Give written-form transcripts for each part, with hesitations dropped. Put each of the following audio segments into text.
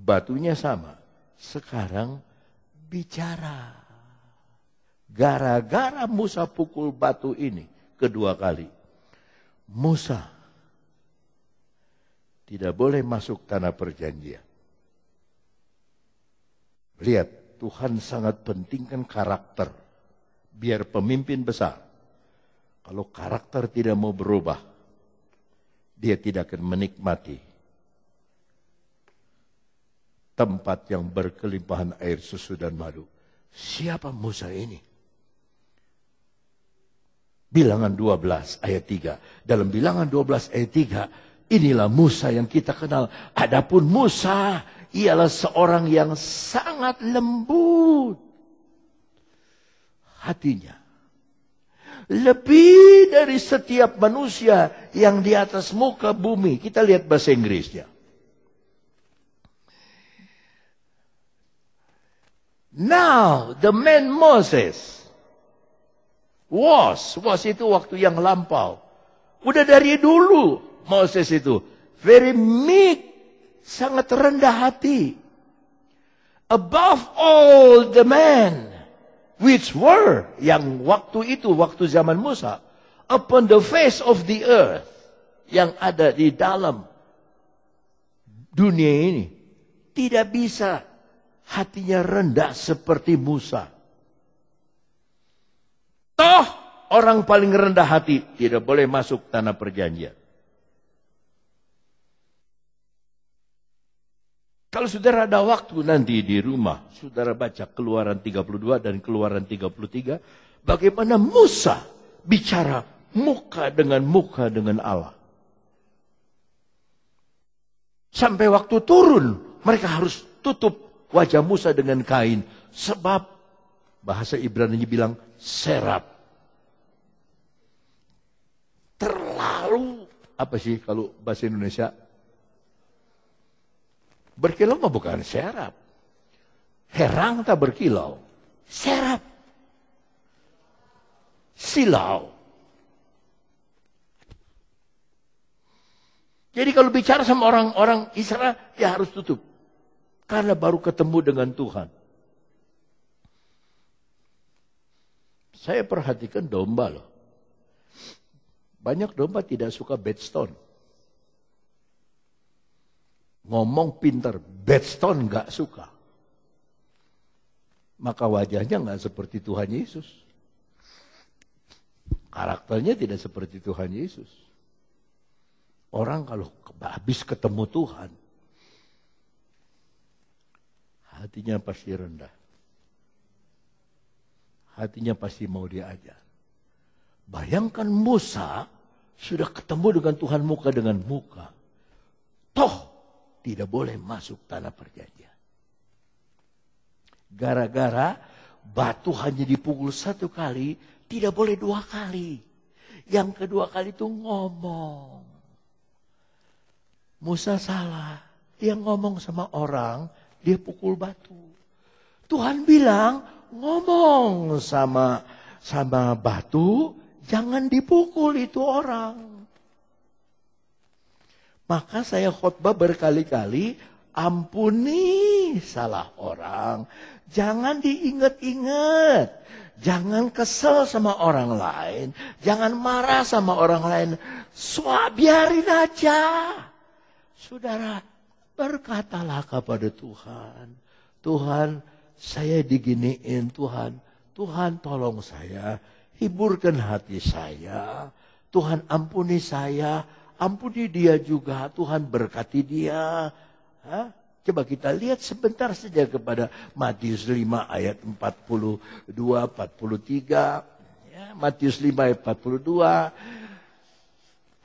batunya sama. Sekarang bicara. Gara-gara Musa pukul batu ini kedua kali, Musa tidak boleh masuk tanah perjanjian. Lihat, Tuhan sangat pentingkan karakter. Biar pemimpin besar, kalau karakter tidak mau berubah, dia tidak akan menikmati tempat yang berkelimpahan air susu dan madu. Siapa Musa ini? Bilangan 12 ayat 3. Dalam bilangan 12 ayat 3, inilah Musa yang kita kenal. Adapun Musa ialah seorang yang sangat lembut hatinya. Lebih dari setiap manusia yang di atas muka bumi. Kita lihat bahasa Inggrisnya. Now the man Moses was itu waktu yang lampau. Udah dari dulu Moses itu very meek, sangat rendah hati. Above all the men which were, yang waktu itu, waktu zaman Musa, upon the face of the earth, yang ada di dalam dunia ini, tidak bisa hatinya rendah seperti Musa. Toh, orang paling rendah hati tidak boleh masuk tanah perjanjian. Kalau saudara ada waktu nanti di rumah, saudara baca Keluaran 32 dan Keluaran 33, bagaimana Musa bicara muka dengan Allah. Sampai waktu turun, mereka harus tutup wajah Musa dengan kain. Sebab bahasa Ibrani bilang serap. Terlalu, apa sih kalau bahasa Indonesia? Berkilau mah bukan serap. Herang tak berkilau. Serap. Silau. Jadi kalau bicara sama orang-orang Israel, ya harus tutup. Karena baru ketemu dengan Tuhan. Saya perhatikan domba loh. Banyak domba tidak suka bedstone. Ngomong pintar, bedstone gak suka. Maka wajahnya gak seperti Tuhan Yesus. Karakternya tidak seperti Tuhan Yesus. Orang kalau habis ketemu Tuhan, hatinya pasti rendah. Hatinya pasti mau diajar. Bayangkan Musa sudah ketemu dengan Tuhan muka dengan muka. Toh tidak boleh masuk tanah perjanjian. Gara-gara batu hanya dipukul satu kali, tidak boleh dua kali. Yang kedua kali itu ngomong. Musa salah. Dia ngomong sama orang, dia pukul batu. Tuhan bilang, ngomong sama batu, jangan dipukul itu orang. Maka saya khotbah berkali-kali, ampuni salah orang. Jangan diingat-ingat. Jangan kesel sama orang lain. Jangan marah sama orang lain. Biarin aja. Saudara, berkatalah kepada Tuhan. Tuhan, saya diginiin Tuhan. Tuhan tolong saya. Hiburkan hati saya. Tuhan ampuni saya. Ampuni dia juga, Tuhan berkati dia. Coba kita lihat sebentar saja kepada Matius 5 ayat 42, 43. Ya, Matius 5 ayat 42.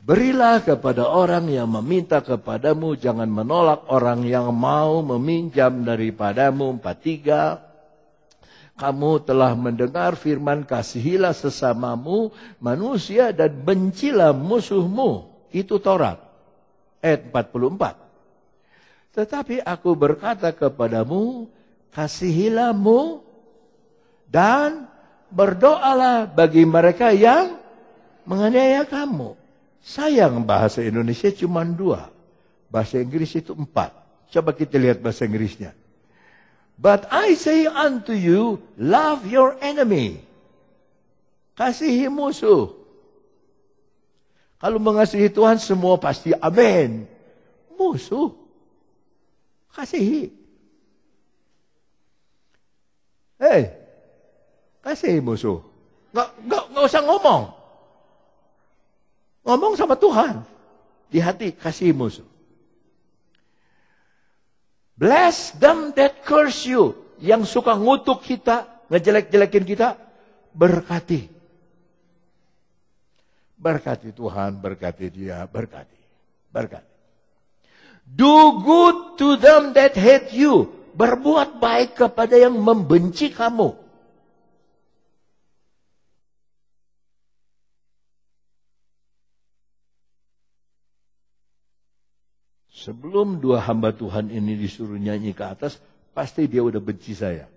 Berilah kepada orang yang meminta kepadamu, jangan menolak orang yang mau meminjam daripadamu. 43. Kamu telah mendengar firman, kasihilah sesamamu manusia dan bencilah musuhmu. Itu Taurat, ayat 44. Tetapi aku berkata kepadamu, kasihilahmu dan berdoalah bagi mereka yang menganiaya kamu. Sayang bahasa Indonesia cuma 2. Bahasa Inggris itu 4. Coba kita lihat bahasa Inggrisnya. But I say unto you, love your enemy. Kasihi musuh. Kalau mengasihi Tuhan semua pasti amin. Musuh. Kasihi. Kasihi musuh. Nggak usah ngomong. Ngomong sama Tuhan. Di hati kasihi musuh. Bless them that curse you. Yang suka ngutuk kita, ngejelek-jelekin kita, berkati. Berkati Tuhan, berkati dia, berkati. Berkati. Do good to them that hate you. Berbuat baik kepada yang membenci kamu. Sebelum dua hamba Tuhan ini disuruh nyanyi ke atas, pasti dia udah benci saya.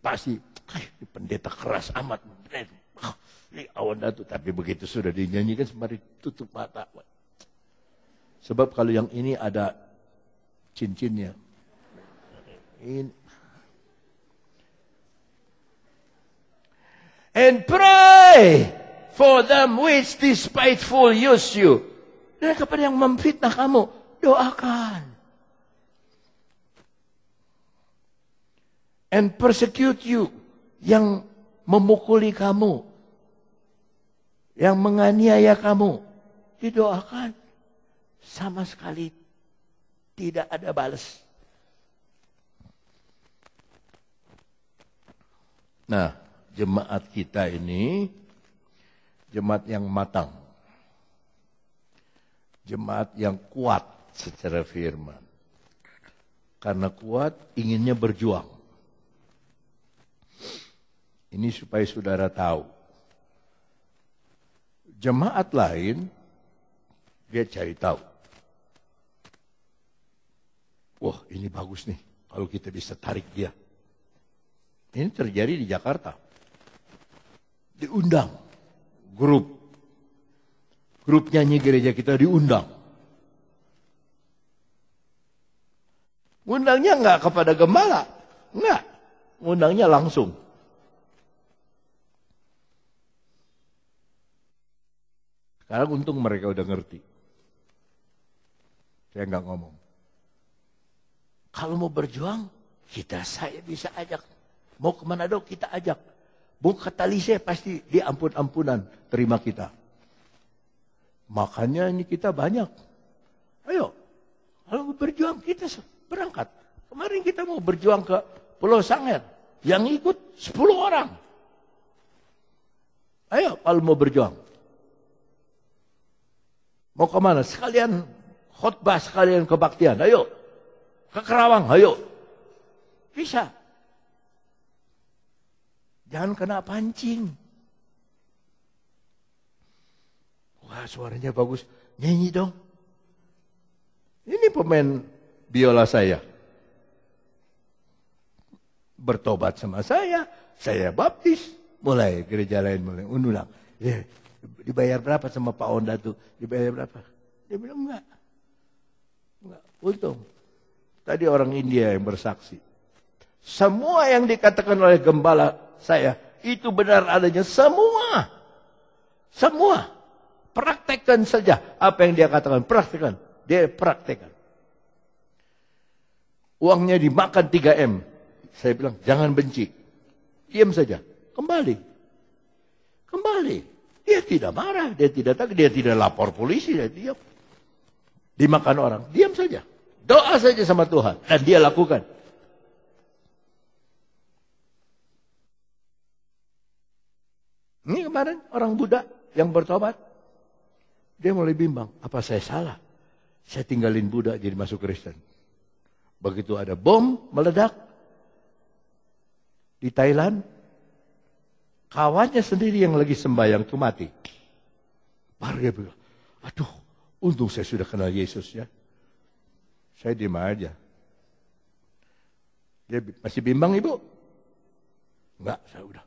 Pasti, ini pendeta keras amat. Ini awan datu. Tapi begitu sudah dinyanyikan, sembari tutup mata. Sebab kalau yang ini ada cincinnya. Ini. And pray for them which despiteful use you. Dan kepada yang memfitnah kamu, doakan. And persecute you, yang memukuli kamu, yang menganiaya kamu, didoakan. Sama sekali tidak ada balas. Nah, jemaat kita ini, jemaat yang matang. Jemaat yang kuat secara firman. Karena kuat, inginnya berjuang. Ini supaya saudara tahu. Jemaat lain, dia cari tahu. Wah, ini bagus nih, kalau kita bisa tarik dia. Ini terjadi di Jakarta. Diundang grup nyanyi gereja kita diundang. Undangnya enggak kepada gembala. Enggak. Undangnya langsung. Sekarang untung mereka udah ngerti. Saya enggak ngomong. Kalau mau berjuang, saya bisa ajak. Mau kemana dong kita ajak. Bung Katalise pasti dia ampun-ampunan terima kita. Makanya ini kita banyak. Ayo, kalau mau berjuang kita berangkat. Kemarin kita mau berjuang ke Pulau Sangir. Yang ikut 10 orang. Ayo, kalau mau berjuang. Mau kemana? Sekalian khotbah, sekalian kebaktian. Ayo, ke Kerawang, ayo. Bisa. Jangan kena pancing. Wah, suaranya bagus. Nyanyi dong. Ini pemain biola saya. Bertobat sama saya baptis. Mulai gereja lain mulai undang. Ya, dibayar berapa sama Pak Onda tuh? Dibayar berapa? Dia bilang enggak. Untung. Tadi orang India yang bersaksi. Semua yang dikatakan oleh gembala saya, itu benar adanya semua. Semua. Praktekkan saja apa yang dia katakan. Praktekkan. Dia praktekkan. Uangnya dimakan 3M. Saya bilang, jangan benci. Diam saja. Kembali. Dia tidak marah. Dia tidak takut. Dia tidak lapor polisi. Dia diam. Dimakan orang. Diam saja. Doa saja sama Tuhan. Dan dia lakukan. Ini kemarin orang Buddha yang bertobat. Dia mulai bimbang, apa saya salah? Saya tinggalin Buddha jadi masuk Kristen. Begitu ada bom meledak di Thailand, kawannya sendiri yang lagi sembahyang itu mati. Baru dia bilang, aduh, untung saya sudah kenal Yesus ya. Saya diam aja. Dia masih bimbang ibu? Enggak, saya udah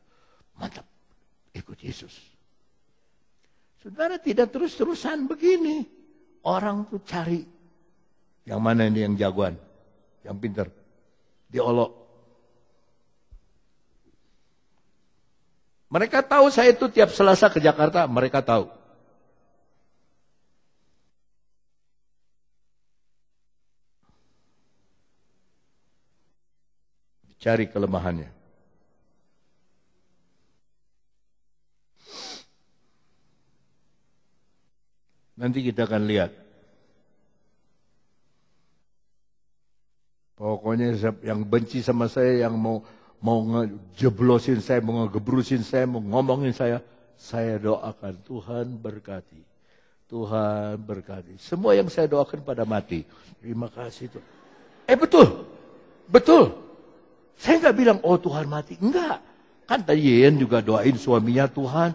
mantap ikut Yesus. Saudara tidak terus-terusan begini. Orang tuh cari Yang mana ini yang jagoan? Yang pinter? Diolok. Mereka tahu saya itu tiap Selasa ke Jakarta, mereka tahu. Cari kelemahannya. Nanti kita akan lihat. Pokoknya yang benci sama saya, yang mau ngejeblosin saya, mau ngegebrusin saya, mau ngomongin saya doakan Tuhan berkati. Tuhan berkati. Semua yang saya doakan pada mati. Terima kasih Tuhan. Betul. Betul. Saya nggak bilang, oh Tuhan mati. Enggak. Kan tadi Yen juga doain suaminya, Tuhan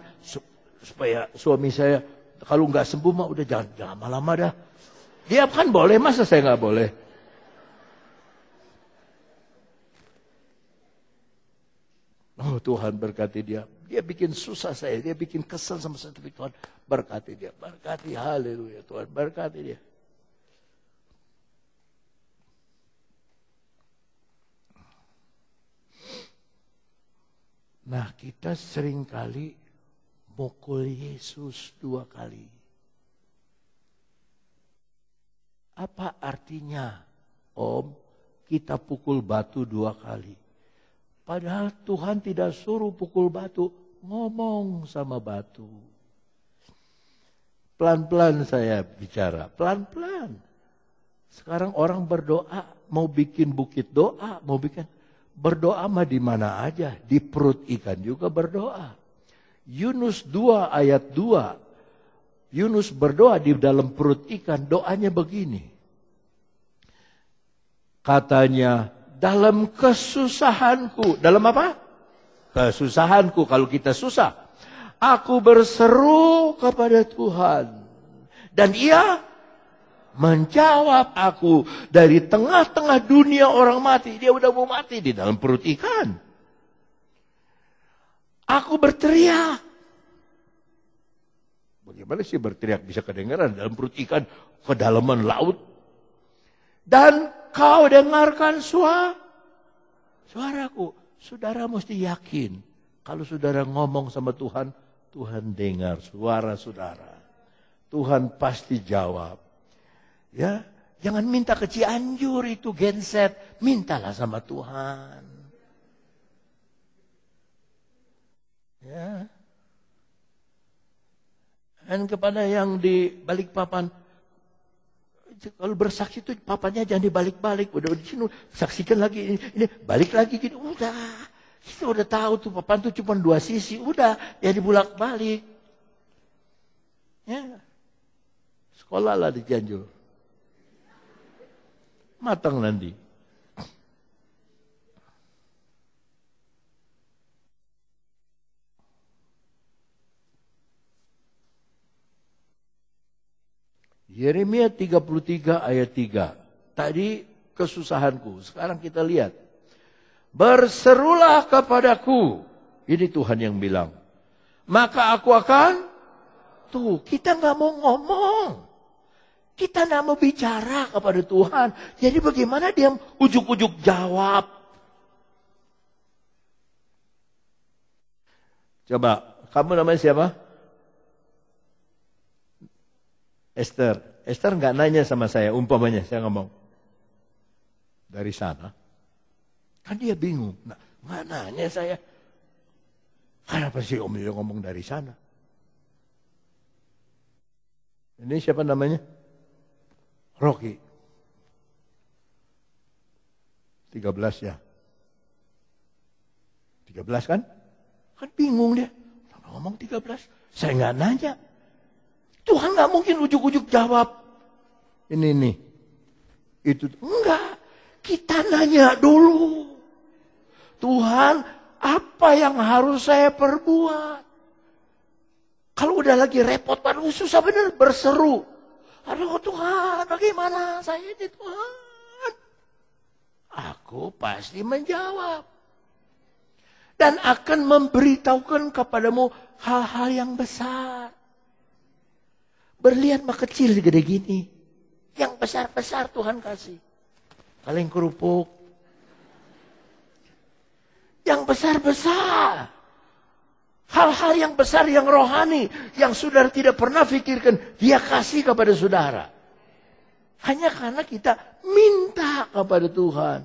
supaya suami saya kalau nggak sembuh mah udah jangan lama-lama dah. Dia kan boleh, masa saya nggak boleh? Oh Tuhan berkati dia. Dia bikin susah saya, dia bikin kesel sama saya. Tapi Tuhan berkati dia, berkati, haleluya. Tuhan berkati dia. Nah, kita seringkali mukul Yesus 2 kali. Apa artinya, Om, kita pukul batu 2 kali? Padahal Tuhan tidak suruh pukul batu, ngomong sama batu. Pelan-pelan saya bicara, pelan-pelan. Sekarang orang berdoa, mau bikin bukit doa, mau bikin... Berdoa mah di mana aja, di perut ikan juga berdoa. Yunus 2 ayat 2. Yunus berdoa di dalam perut ikan, doanya begini. Katanya, dalam kesusahanku, dalam apa? Kesusahanku, kalau kita susah. Aku berseru kepada Tuhan. Dan Ia menjawab aku dari tengah-tengah dunia orang mati. Dia udah mau mati di dalam perut ikan. Aku berteriak. Bagaimana sih berteriak bisa kedengaran dalam perut ikan, kedalaman laut? Dan kau dengarkan suaraku. Saudara mesti yakin. Kalau saudara ngomong sama Tuhan, Tuhan dengar suara saudara. Tuhan pasti jawab. Ya, jangan minta ke Cianjur itu genset, mintalah sama Tuhan. Ya. Dan kepada yang di Balikpapan, kalau bersaksi itu papannya jangan dibalik-balik, udah di sini saksikan lagi ini balik lagi gitu, udah. Kita udah tahu tuh papan tuh cuma 2 sisi, udah ya dibulak-balik. Ya. Sekolah lah di Cianjur. Matang nanti. Yeremia 33 ayat 3. Tadi kesusahanku. Sekarang kita lihat. Berserulah kepadaku. Ini Tuhan yang bilang. Maka aku akan. Tuh, kita nggak mau ngomong. Kita tidak mau bicara kepada Tuhan. Jadi bagaimana dia ujuk-ujuk jawab? Coba, kamu namanya siapa? Esther. Esther nggak nanya sama saya, umpamanya saya ngomong. Dari sana. Kan dia bingung. Nah, nggak nanya saya. Kenapa sih Om Yoyo ngomong dari sana? Ini siapa namanya? Rocky. 13 ya. 13 kan? Kan bingung dia. Ngomong 13. Saya nggak nanya. Tuhan nggak mungkin ujuk-ujuk jawab. Ini nih. Itu. Enggak. Kita nanya dulu. Tuhan, apa yang harus saya perbuat? Kalau udah lagi repot, baru susah bener berseru. Aduh Tuhan, bagaimana saya ini Tuhan? Aku pasti menjawab. Dan akan memberitahukan kepadamu hal-hal yang besar. Berlian mah kecil gede gini. Yang besar-besar Tuhan kasih. Kaleng kerupuk. Yang besar-besar. Hal-hal yang besar, yang rohani. Yang saudara tidak pernah pikirkan. Dia kasih kepada saudara. Hanya karena kita minta kepada Tuhan.